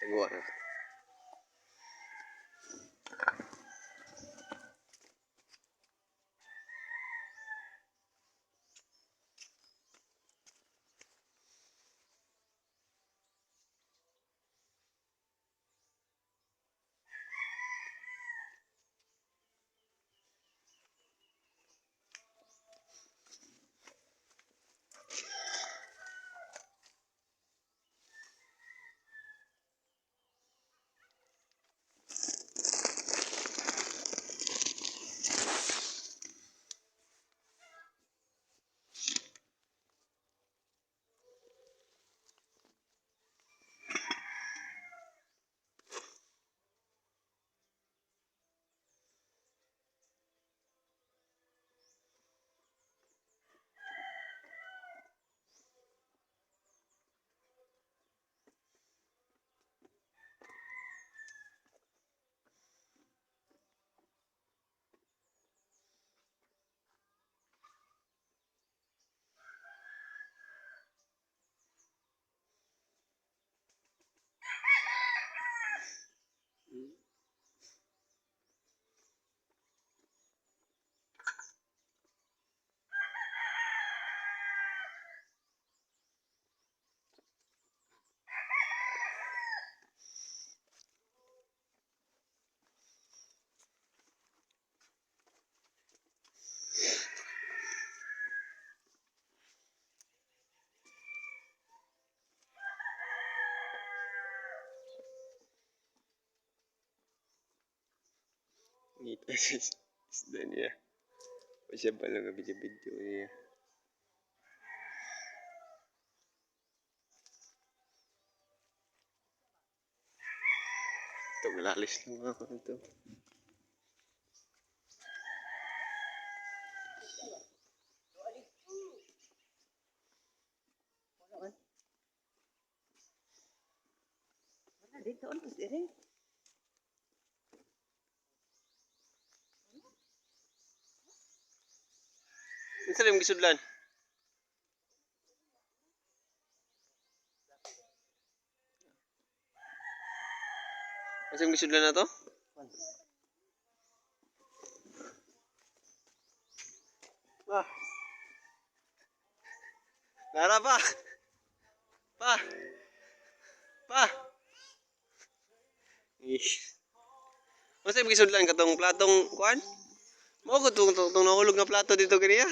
Taguan na. Ngita siya isda niya. O siya pa lang video niya. Ito, malalis lang ako ito. Dito on kus dire. Minsan yung gisudlan. Minsan yung gisudlan na to? Ah. Lara pa. Pa. Pa. Ish. Minsan yung gisudlan katong platong kuan? Mo ko tong nahulog na plato dito kaniya.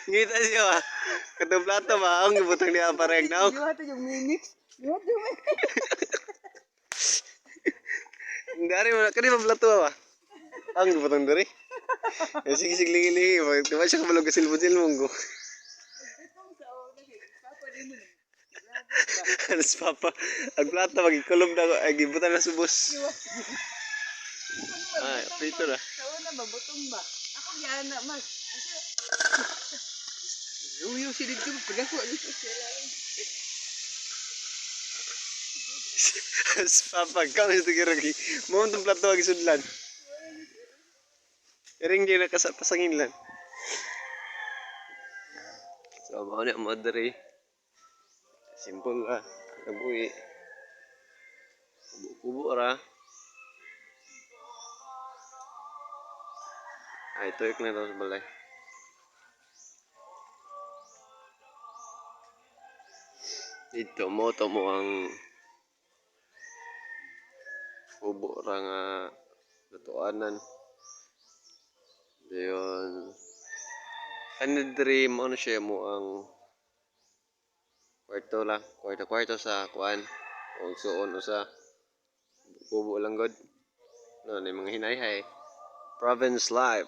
Ngita siya ba? Katong plato ba? Ang gibutang niya pareng daw. Diwa to yung minix. Diwa to yung Dari mo kani ba plato ba? Ang gibutang dari. Sige sige lingi-lingi. Diba siya kabalog ka silbon-silbon ko. Alas papa. Ang plato magikulog na ay gibutan na subos. Ay, prito na. Sawa na ba butong ba? Ako gyana mas. Uyo si dito pagako dito siya. Alas papa, kau ito giragi. Mo tong plato agi sudlan. Iring di nakasapasangin lang. So, mao na madre. Simple lah. Nabuhi. Kubo-kubo ra. Ay, tuyok na daw sa balay. Dito mo to mo ang kubo ra nga lutuanan. Dayon. Ano dream ano siya mo ang kwarto lang, kwarto sa kuan. O suon usa kubo lang god. No, ni mga hinay-hay. Province life.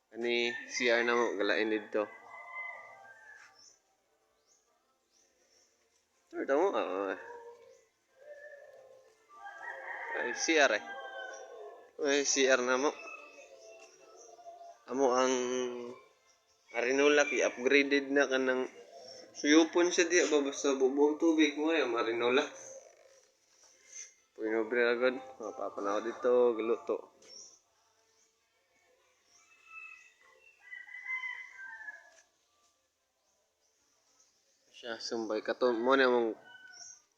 Ani CR na mo galain dito. Ito mo ay CR eh. Ay CR na mo. Amo ang Marinola i-upgraded na kanang suyupon siya di ba basta bubuong tubig mo ay Marinola. Pinobre agad. Mapapanaw dito, galuto. Siya sumbay katon mo na mong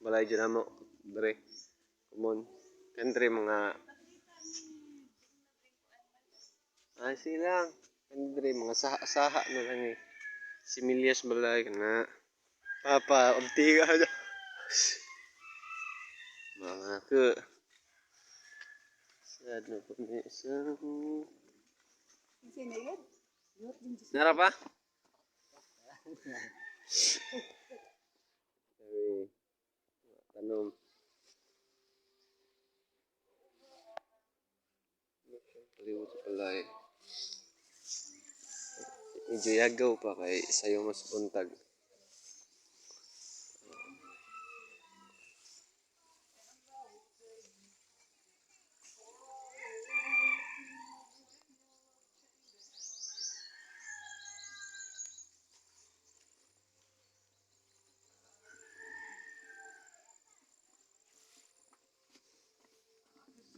balay dyan mo dre kumon kantre mga silang kantre mga saha-saha na lang eh similyas balay na papa obtiga mga ke sad na po ni isang Kasi na yun. Yun, din Diyos. nara pa sabi tanom paliwot sa palay medyo yagaw pa kay sayo mas buntag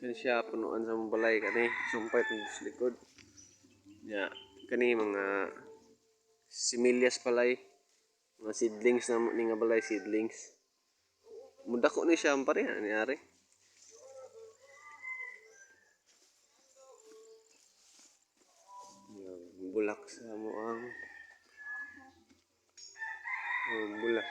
kan siya punuan sa mong balay kani sumpay tong sa likod ya kani mga similyas palay mga seedlings na ni nga balay seedlings mudako ni siya ang pareha ni ari bulak sa mo ang bulak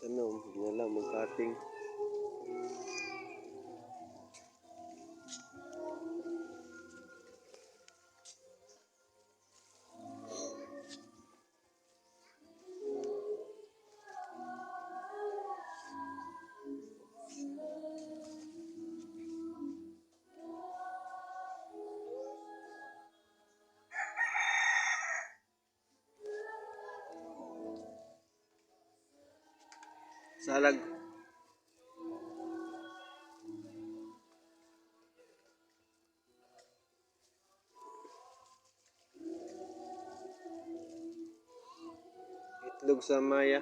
tanom wala mong cutting salag itlog sa maya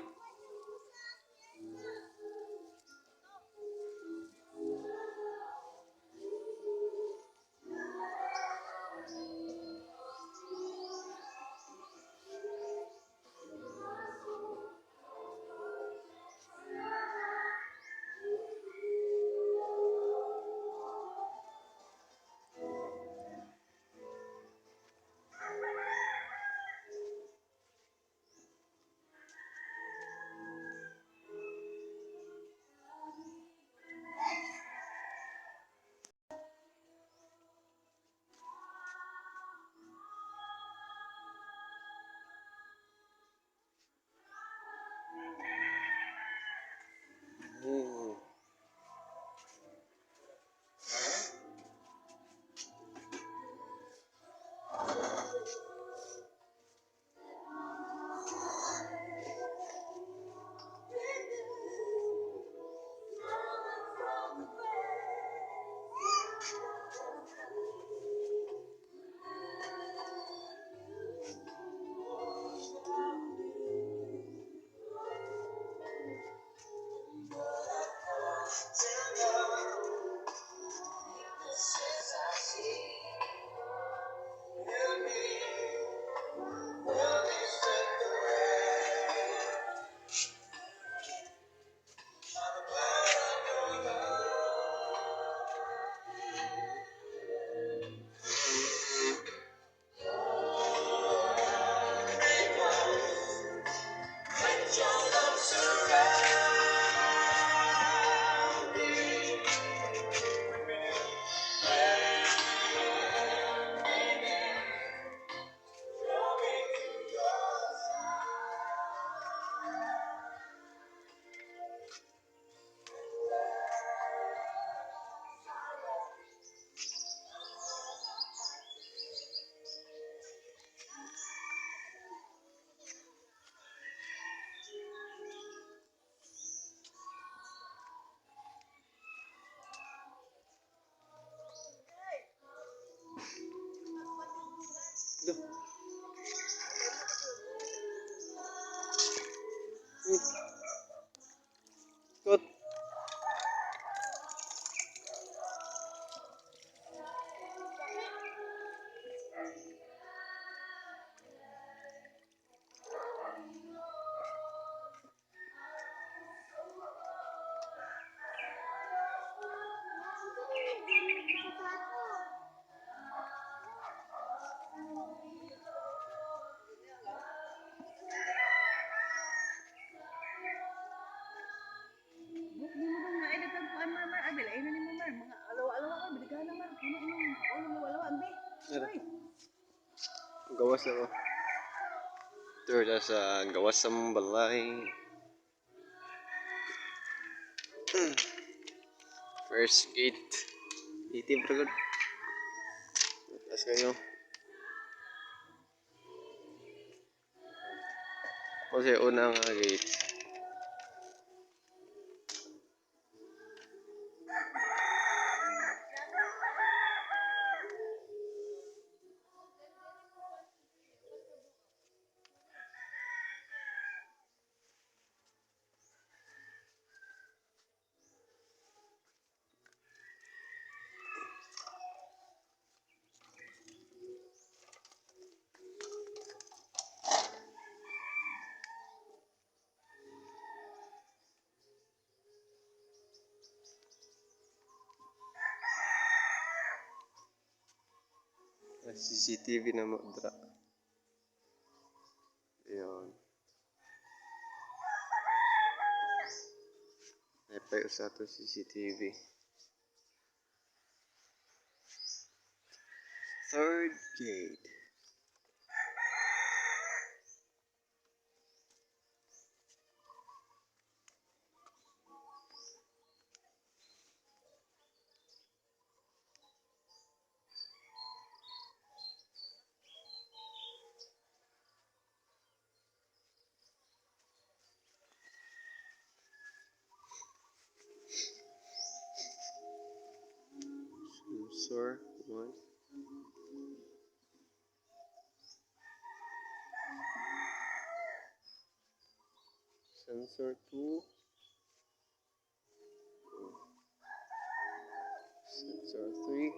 Ikot. Di mo dong na edaghan ko ay marmar. Ay, bilay na ni mo mar. Mga alawa-alawa ka. Bilighan na mar. Puno inong. Ulo alawa-alawa. Be. Tara. Ay. Gawas na ko. Tour na sa gawas sa balay. First gate. Itim pa good. Tapos kayo. Kasi unang gate. CCTV na mo dra. Ayun. May pa usa to CCTV. Third gate. Sensor 1. Sensor 2. Sensor 3.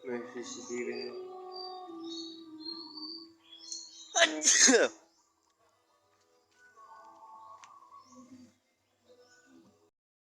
May CCTV na.